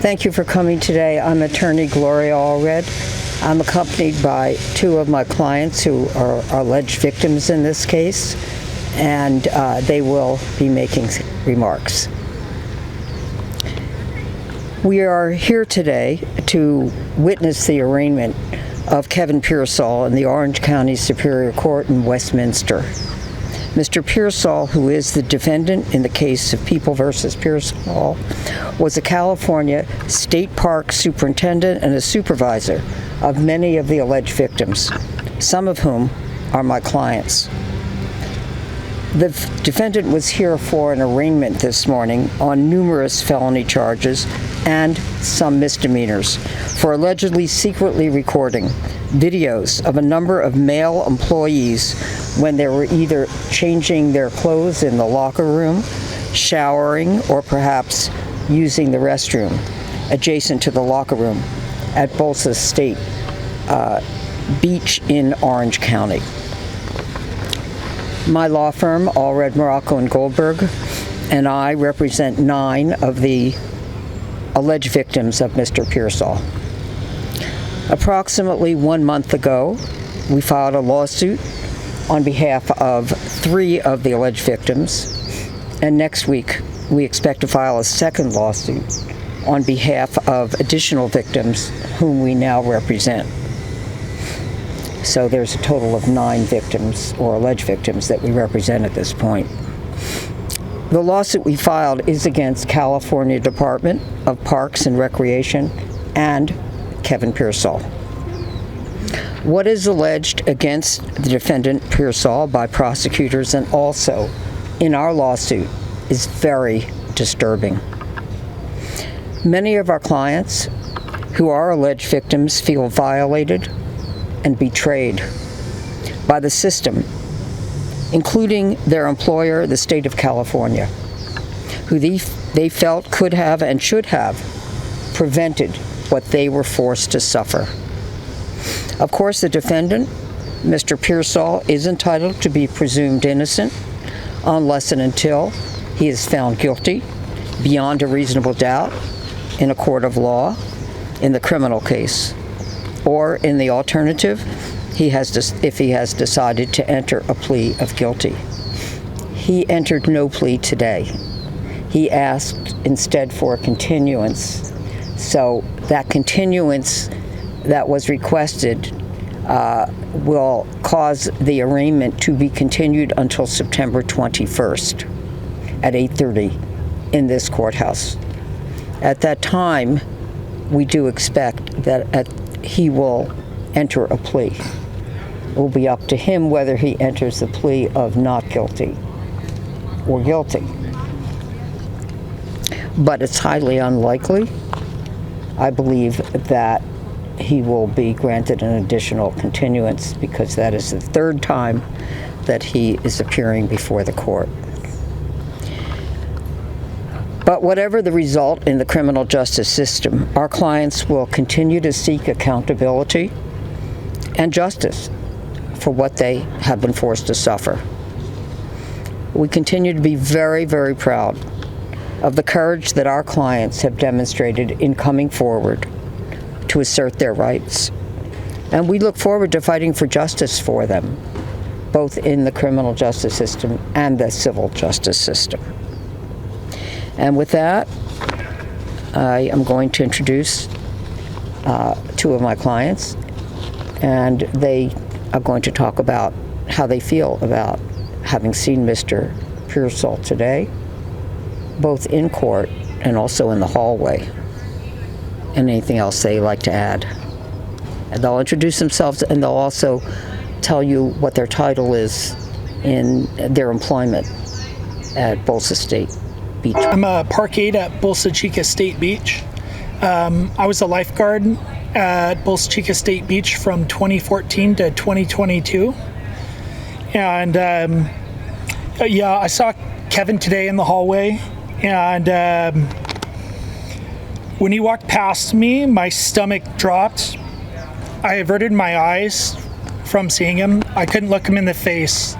Thank you for coming today. I'm attorney Gloria Allred. I'm accompanied by two of my clients who are alleged victims in this case, and they will be making remarks. We are here today to witness the arraignment of Kevin Pearsall in the Orange County Superior Court in Westminster. Mr. Pearsall, who is the defendant in the case of People v. Pearsall, was a California State Parks Superintendent and a supervisor of many of the alleged victims, some of whom are my clients. The defendant was here for an arraignment this morning on numerous felony charges and some misdemeanors for allegedly secretly recording videos of a number of male employees when they were either changing their clothes in the locker room, showering, or perhaps using the restroom adjacent to the locker room at Bolsa State Beach in Orange County. My law firm, Allred, Morocco & Goldberg, and I represent 9 of the alleged victims of Mr. Pearsall. Approximately 1 month ago, we filed a lawsuit on behalf of 3 of the alleged victims, and next week we expect to file a second lawsuit on behalf of additional victims whom we now represent. So there's a total of 9 victims or alleged victims that we represent at this point. The lawsuit we filed is against California Department of Parks and Recreation and Kevin Pearsall. What is alleged against the defendant Pearsall by prosecutors and also in our lawsuit is very disturbing. Many of our clients who are alleged victims feel violated and betrayed by the system, including their employer, the state of California, who they felt could have and should have prevented what they were forced to suffer. Of course, the defendant, Mr. Pearsall, is entitled to be presumed innocent unless and until he is found guilty beyond a reasonable doubt in a court of law in the criminal case, or in the alternative, if he has decided to enter a plea of guilty. He entered no plea today. He asked instead for a continuance. So that continuance that was requested will cause the arraignment to be continued until September 21st at 8:30 in this courthouse. At that time, we do expect that he will enter a plea. It will be up to him whether he enters the plea of not guilty or guilty. But it's highly unlikely. I believe that he will be granted an additional continuance because that is the 3rd time that he is appearing before the court. But whatever the result in the criminal justice system, our clients will continue to seek accountability and justice for what they have been forced to suffer. We continue to be very, very proud of the courage that our clients have demonstrated in coming forward to assert their rights. And we look forward to fighting for justice for them, both in the criminal justice system and the civil justice system. And with that, I am going to introduce 2 of my clients, and they are going to talk about how they feel about having seen Mr. Pearsall today, both in court and also in the hallway, and anything else they like to add. And they'll introduce themselves, and they'll also tell you what their title is in their employment at Bolsa State Beach. I'm a park aide at Bolsa Chica State Beach. I was a lifeguard at Bolsa Chica State Beach from 2014 to 2022. And I saw Kevin today in the hallway, and when he walked past me, my stomach dropped. I averted my eyes from seeing him. I couldn't look him in the face.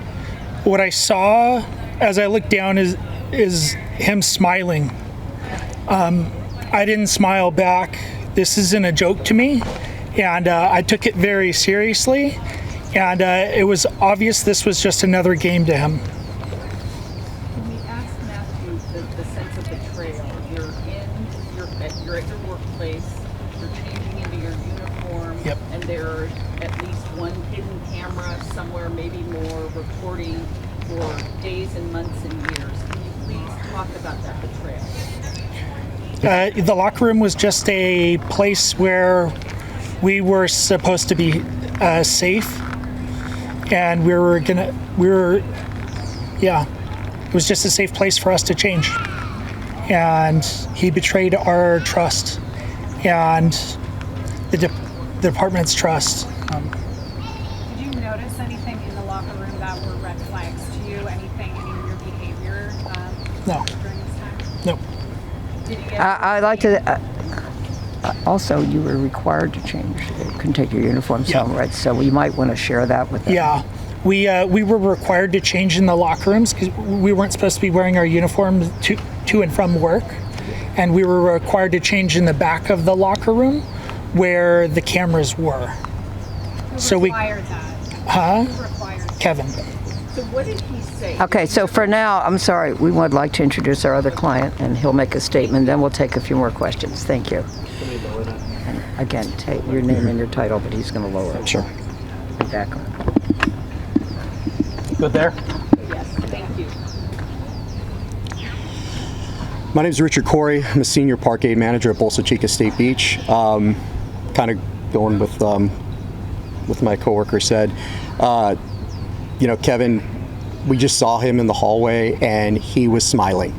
What I saw as I looked down is him smiling. I didn't smile back. This isn't a joke to me, and I took it very seriously, and it was obvious this was just another game to him. Can we ask Matthew the sense of betrayal? You're at your workplace, you're changing into your uniform, Yep. and there's at least one hidden camera somewhere, maybe more, recording for days and months and years. Can you please talk about that betrayal? The locker room was just a place where we were supposed to be safe, and it was just a safe place for us to change. And he betrayed our trust and the department's trust. Did you notice anything in the locker room that were red flags to you? Anything in your behavior No. during this time? No. Did you get I'd like to. Also, you were required to change. You couldn't take your uniforms Yeah. home, right? So you might want to share that with them. Yeah, we were required to change in the locker rooms because we weren't supposed to be wearing our uniforms to and from work, and we were required to change in the back of the locker room where the cameras were. who required that? Who required that? Kevin. So what did he say? Okay, so for now, I'm sorry, we would like to introduce our other client, and he'll make a statement, then we'll take a few more questions. Thank you. And again, take your name and your title, but he's going to lower it. Sure. Your background. Good there. Yes, thank you. My name is Richard Corey. I'm a senior park aid manager at Bolsa Chica State Beach. Kind of going with my coworker said, Kevin, we just saw him in the hallway and he was smiling.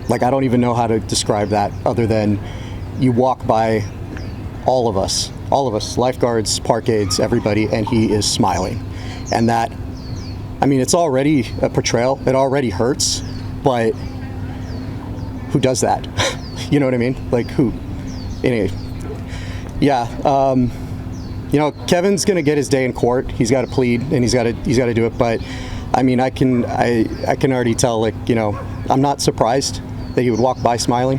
Like, I don't even know how to describe that other than you walk by all of us, lifeguards, park aides, everybody, and he is smiling. And that, I mean, it's already a betrayal. It already hurts, but who does that? You know what I mean? Like, who? Anyway, yeah. Kevin's gonna get his day in court. He's got to plead and he's got to do it. But I mean, I can already tell. Like, I'm not surprised that he would walk by smiling.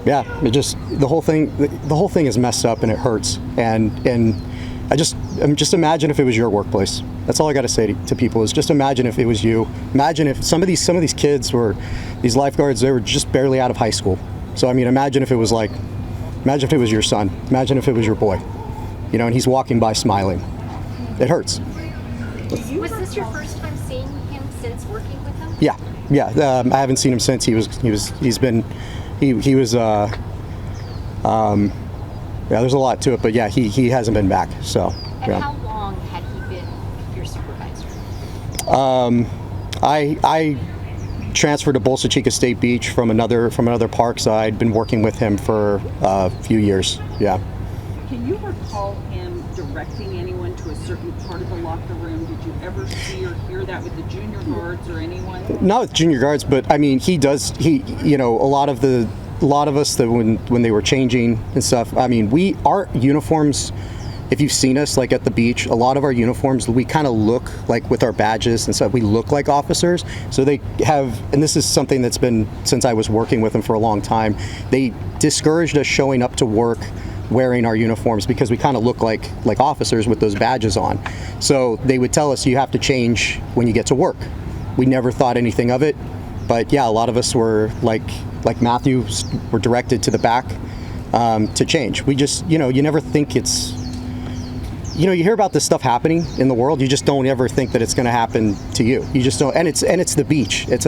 Yeah, it just the whole thing is messed up and it hurts. And I just imagine if it was your workplace. That's all I got to say to people is just imagine if it was you. Imagine if some of these kids were these lifeguards. They were just barely out of high school. So I mean, imagine if it was your son. Imagine if it was your boy. And he's walking by smiling. It hurts. Was this your first time seeing him since working with him? Yeah. I haven't seen him since. Yeah, there's a lot to it, but yeah, he hasn't been back. So. And Yeah. how long had he been your supervisor? I transferred to Bolsa Chica State Beach from another park, so I'd been working with him for a few years. Yeah. Can you recall him directing anyone to a certain part of the locker room? Did you ever see or hear that with the junior guards or anyone? Not with junior guards, but I mean, a lot of us that when they were changing and stuff, I mean, our uniforms, if you've seen us like at the beach, a lot of our uniforms, we kind of look like with our badges and stuff, we look like officers. So they have, and this is something that's been since I was working with them for a long time, they discouraged us showing up to work wearing our uniforms because we kind of look like officers with those badges on. So they would tell us you have to change when you get to work. We never thought anything of it, but yeah, a lot of us were like Matthew, were directed to the back to change. We just, you never think it's, you hear about this stuff happening in the world. You just don't ever think that it's going to happen to you. You just don't, and it's the beach. It's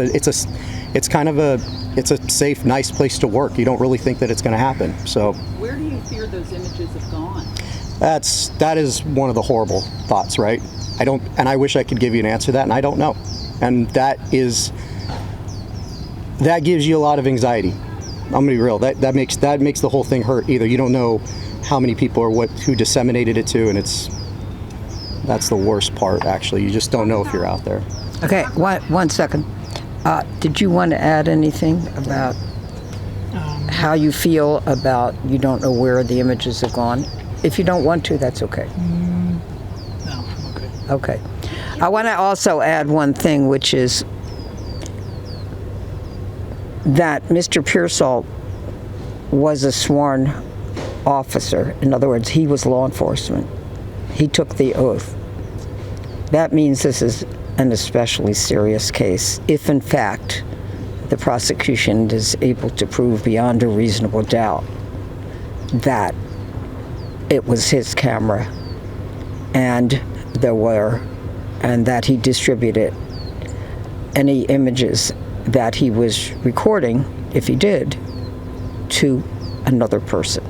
a safe, nice place to work. You don't really think that it's going to happen. So Where do you fear those images have gone? that is one of the horrible thoughts, right? I wish I could give you an answer to that, and I don't know. And that gives you a lot of anxiety. I'm gonna be real. That makes the whole thing hurt. Either you don't know how many people or who disseminated it to, and that's the worst part. Actually, you just don't know if you're out there. Okay, one second. Did you want to add anything about how you feel about you don't know where the images have gone? If you don't want to, that's okay. No, I'm okay. Okay. I want to also add one thing, which is that Mr. Pearsall was a sworn officer. In other words, he was law enforcement. He took the oath. That means this is an especially serious case if, in fact, the prosecution is able to prove beyond a reasonable doubt that it was his camera and that he distributed any images that he was recording, if he did, to another person.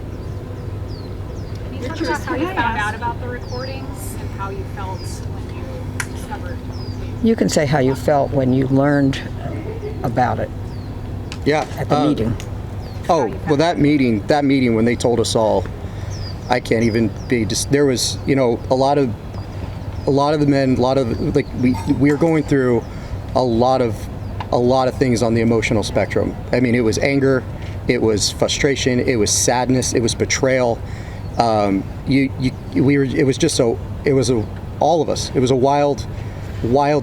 Can you talk about how you found out about the recordings and how you felt when you discovered? You can say how you felt when you learned about it Yeah. at the meeting. Oh, well, that meeting when they told us all, I can't even be just, there was, a lot of the men, we are going through a lot of things on the emotional spectrum. I mean, it was anger, it was frustration, it was sadness, it was betrayal. It was all of us. It was a wild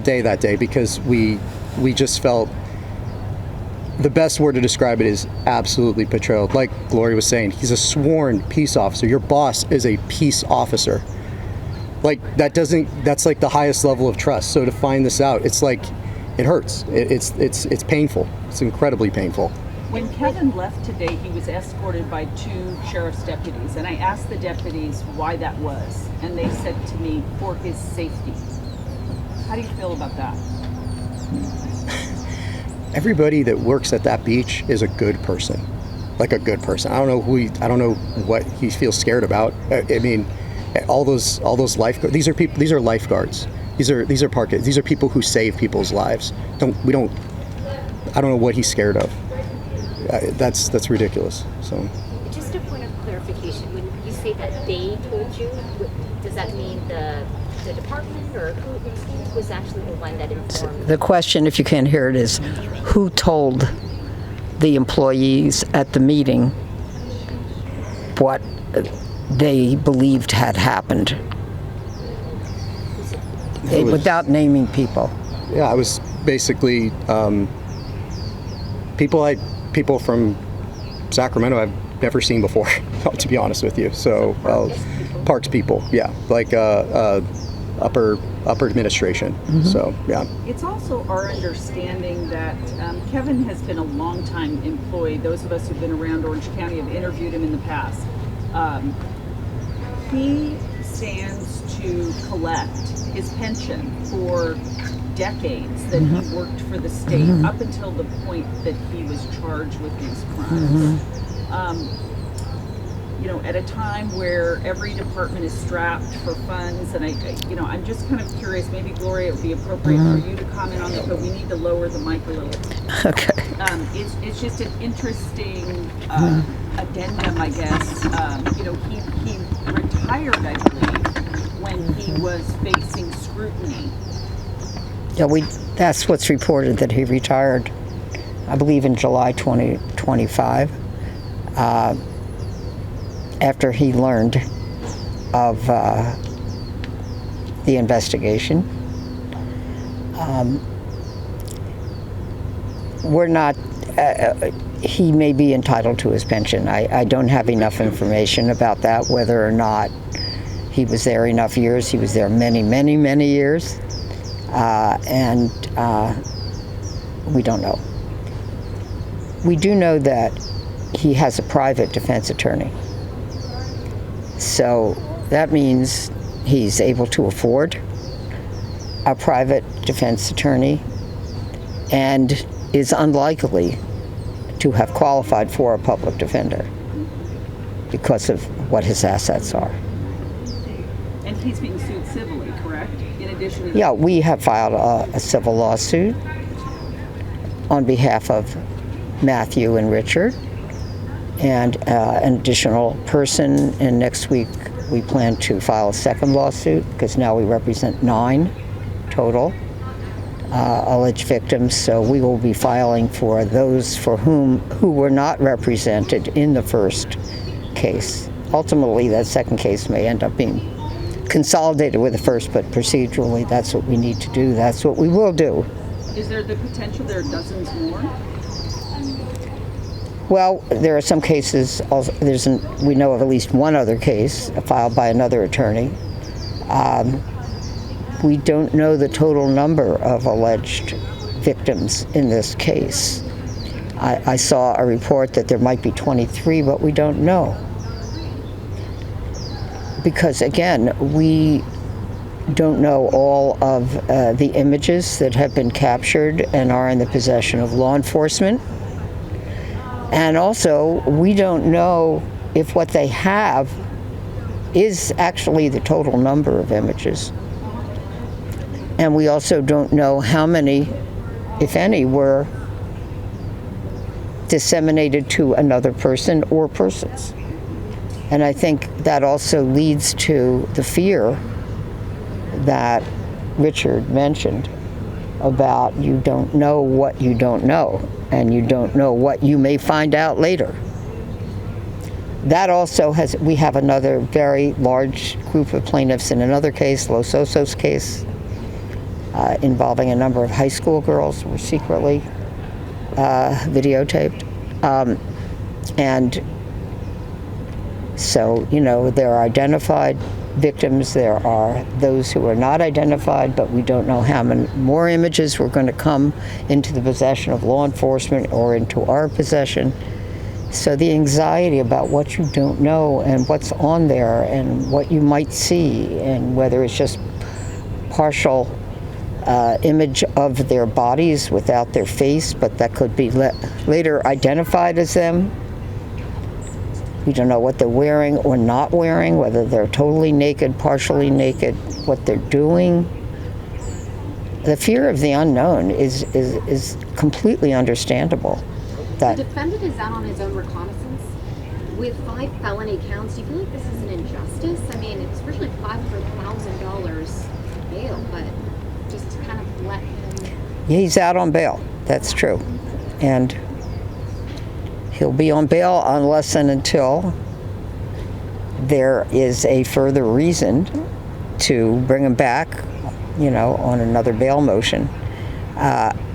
day that day because we just felt, the best word to describe it is absolutely betrayal. Like Gloria was saying, he's a sworn peace officer. Your boss is a peace officer. Like that's like the highest level of trust. So to find this out, it's like, it hurts. It's painful. It's incredibly painful. When Kevin left today, he was escorted by 2 sheriff's deputies, and I asked the deputies why that was, and they said to me, for his safety. How do you feel about that? Everybody that works at that beach is a good person, like a good person. I don't know what he feels scared about. I mean, all those lifeguards. These are people. These are lifeguards. These are park. These are people who save people's lives. I don't know what he's scared of. That's ridiculous. So. Just a point of clarification, when you say that they told you, does that mean the department, or who was actually the one that informed? The question, if you can't hear it, is who told the employees at the meeting what they believed had happened? Without naming people. Yeah, I was basically people from Sacramento I've never seen before, to be honest with you. So parks people, yeah, like upper administration. Mm-hmm. So yeah. It's also our understanding that Kevin has been a long-time employee. Those of us who've been around Orange County have interviewed him in the past. He stands to collect his pension for decades that he worked for the state, up until the point that he was charged with these crimes. At a time where every department is strapped for funds, and I'm just kind of curious, maybe Gloria, it would be appropriate for you to comment on that, but we need to lower the mic a little. Okay. It's just an interesting addendum, I guess. He retired, I believe, when he was facing scrutiny. Yeah, that's what's reported, that he retired, I believe, in July 2025, after he learned of the investigation. We're not, he may be entitled to his pension. I don't have enough information about that, whether or not he was there enough years. He was there many, many, many years. And we don't know. We do know that he has a private defense attorney. So that means he's able to afford a private defense attorney and is unlikely to have qualified for a public defender because of what his assets are. And he's being sued civilly, correct? In addition to Yeah, we have filed a civil lawsuit on behalf of Matthew and Richard and an additional person. And next week we plan to file a second lawsuit because now we represent 9 total alleged victims. So we will be filing for those who were not represented in the first case. Ultimately, that second case may end up being consolidated with the first, but procedurally, that's what we need to do. That's what we will do. Is there the potential there are dozens more? Well, there are some cases, also, we know of at least one other case filed by another attorney. We don't know the total number of alleged victims in this case. I saw a report that there might be 23, but we don't know. Because again, we don't know all of the images that have been captured and are in the possession of law enforcement. And also, we don't know if what they have is actually the total number of images. And we also don't know how many, if any, were disseminated to another person or persons. And I think that also leads to the fear that Richard mentioned about you don't know what you don't know, and you don't know what you may find out later. That also we have another very large group of plaintiffs in another case, Los Osos case, involving a number of high school girls who were secretly videotaped. And so, there are identified victims, there are those who are not identified, but we don't know how many more images were going to come into the possession of law enforcement or into our possession. So the anxiety about what you don't know and what's on there and what you might see, and whether it's just partial image of their bodies without their face, but that could be later identified as them. We don't know what they're wearing or not wearing, whether they're totally naked, partially naked, what they're doing. The fear of the unknown is completely understandable. The defendant is out on his own recognizance with 5 felony counts. Do you feel like this is an injustice? I mean, it's originally $500,000 bail, but just to kind of let him... Yeah, he's out on bail. That's true. And he'll be on bail unless and until there is a further reason to bring him back, on another bail motion,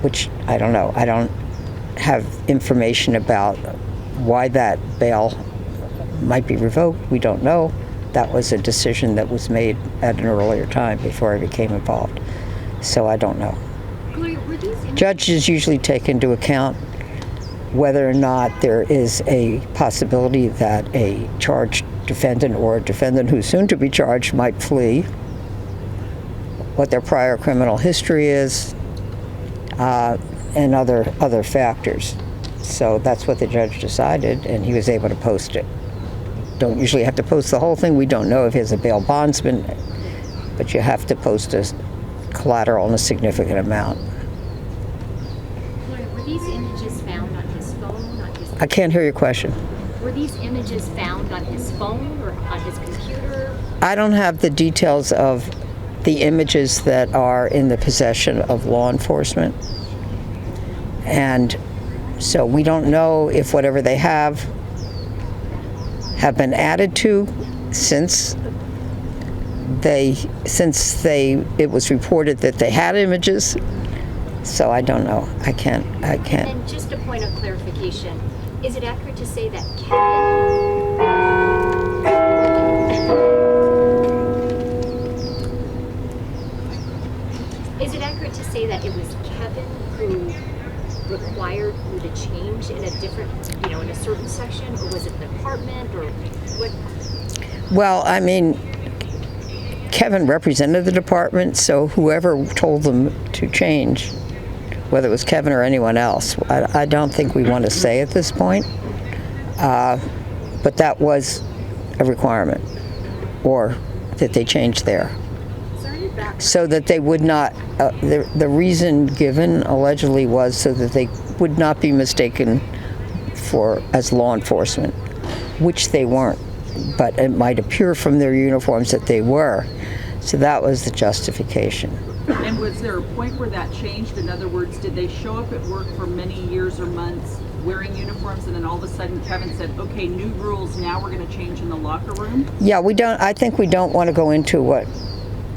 which I don't know. I don't have information about why that bail might be revoked. We don't know. That was a decision that was made at an earlier time before I became involved. So I don't know. Gloria, were these Judges usually take into account whether or not there is a possibility that a charged defendant or a defendant who's soon to be charged might flee, what their prior criminal history is, and other factors. So that's what the judge decided, and he was able to post it. Don't usually have to post the whole thing. We don't know if he has a bail bondsman, but you have to post a collateral in a significant amount. Were these images found on his phone, on his... I can't hear your question. Were these images found on his phone or on his computer? I don't have the details of the images that are in the possession of law enforcement. And so we don't know if whatever they have been added to since it was reported that they had images. So I don't know. I can't. And just a point of clarification, is it accurate to say that it was Kevin who required you to change in a different, in a certain section, or was it the department, or what? Well, I mean, Kevin represented the department, so whoever told them to change, whether it was Kevin or anyone else, I don't think we want to say at this point, but that was a requirement, or that they changed there. So that they would not, the reason given allegedly was so that they would not be mistaken as law enforcement, which they weren't, but it might appear from their uniforms that they were. So that was the justification. And was there a point where that changed? In other words, did they show up at work for many years or months wearing uniforms, and then all of a sudden Kevin said, okay, new rules, now we're going to change in the locker room? Yeah, I think we don't want to go into what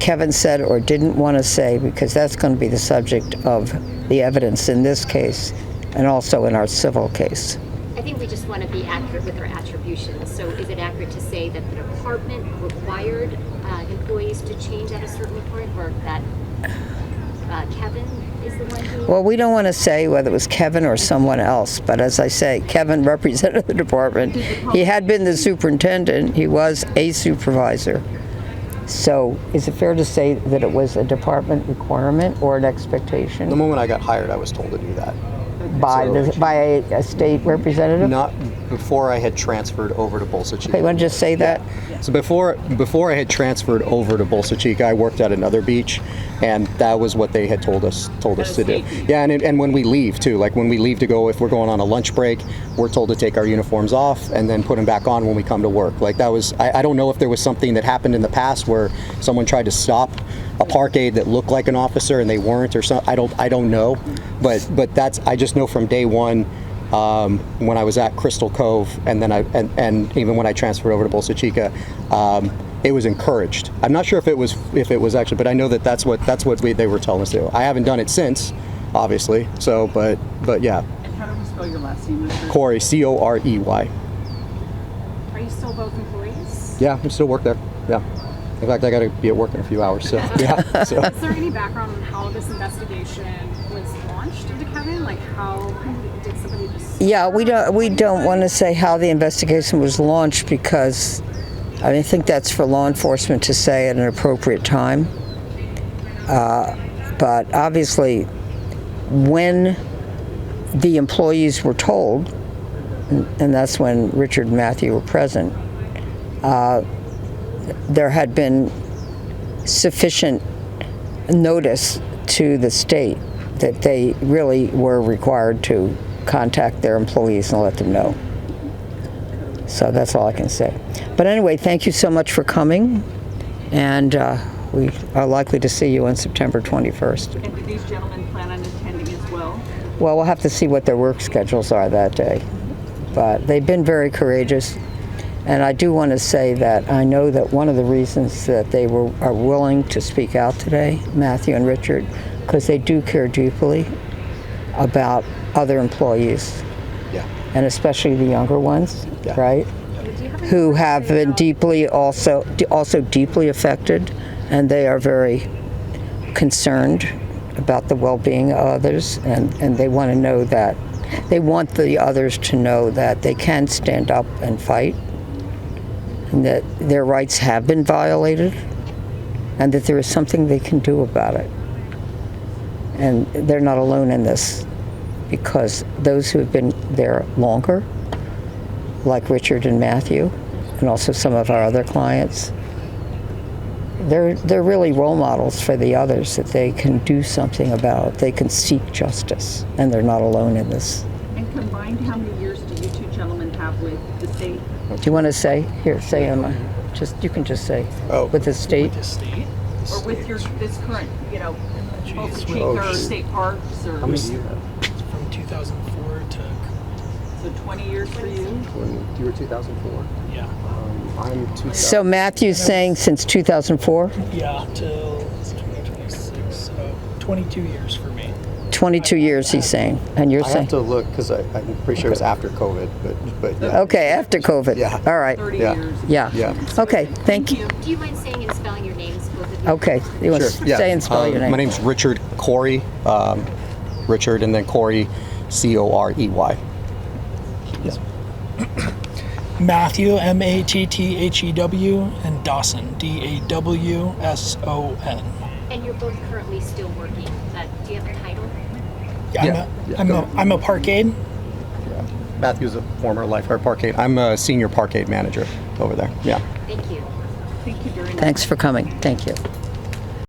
Kevin said or didn't want to say, because that's going to be the subject of the evidence in this case and also in our civil case. I I think we just want to be accurate with our attributions. So is it accurate to say that the department required employees to change at a certain point, or that Kevin is the one who... Well, we don't want to say whether it was Kevin or someone else, but as I say, Kevin represented the department. He had been the superintendent. He was a supervisor. So is it fair to say that it was a department requirement or an expectation The moment I got hired, I was told to do that. by a state representative? Not before I had transferred over to Bolsa Chica. Okay, you want to just say that? So before I had transferred over to Bolsa Chica, I worked at another beach, and that was what they had told us to do. Yeah, and when we leave too, like when we leave to go, if we're going on a lunch break, we're told to take our uniforms off and then put them back on when we come to work. Like that was, I don't know if there was something that happened in the past where someone tried to stop a parkade that looked like an officer and they weren't, or something. I don't know, but that's, I just know from day one. When I was at Crystal Cove, and then and even when I transferred over to Bolsa Chica, it was encouraged. I'm not sure if it was actually, but I know that's what they were telling us to do. I haven't done it since, obviously. So, but yeah. And how do we spell your last name, Mr.? Corey, Corey. Are you still both employees? Yeah, I still work there. Yeah. In fact, I got to be at work in a few hours. So yeah. So. Is there any background on how this investigation was launched into Kevin? Like how did somebody just... Yeah, we don't want to say how the investigation was launched because I think that's for law enforcement to say at an appropriate time. But obviously, when the employees were told, and that's when Richard and Matthew were present, there had been sufficient notice to the state that they really were required to contact their employees and let them know. So that's all I can say. But anyway, thank you so much for coming, and we are likely to see you on September 21st. And do these gentlemen plan on attending as well? Well, we'll have to see what their work schedules are that day. But they've been very courageous. And I do want to say that I know that one of the reasons that they are willing to speak out today, Matthew and Richard, because they do care deeply about other employees, Yeah. and especially the younger ones, Yeah. right? Who have been deeply also deeply affected, and they are very concerned about the well-being of others, and they want to know that they want the others to know that they can stand up and fight, and that their rights have been violated, and that there is something they can do about it. And they're not alone in this, because those who have been there longer, like Richard and Matthew, and also some of our other clients, they're really role models for the others, that they can do something about it. They can seek justice, and they're not alone in this. And combined, how many years do you two gentlemen have with the state? Do you want to say? Here, say on my, you can just say, with the state? The state? Or with this current, Bolsa Geez, Chica or State Parks, or... How many do you have? From 2004 to... So 20 years for you? You were 2004. Yeah. I'm 2000. So Matthew's saying since 2004? Yeah, till 2026, so 22 years for me. 22 years, he's saying. And you're I saying? have to look because I'm pretty sure it was after COVID, but yeah. Okay, after COVID. Yeah. All right. 30 Yeah. years. Yeah. Yeah. Okay, thank you. Do you mind saying and spelling your names, both of you? Okay, you want Sure. to Yeah. say and spell your name? My name's Richard Corey, Richard, and then Corey, Corey. Yes. Matthew, Matthew, and Dawson, Dawson. And you're both currently still working. Do you have a title? Yeah, Yeah. I'm a parkade. Yeah. Matthew's a former lifeguard parkade. I'm a senior parkade manager over there. Yeah. Thank you. Thank you very much. Thanks for coming. Thank you.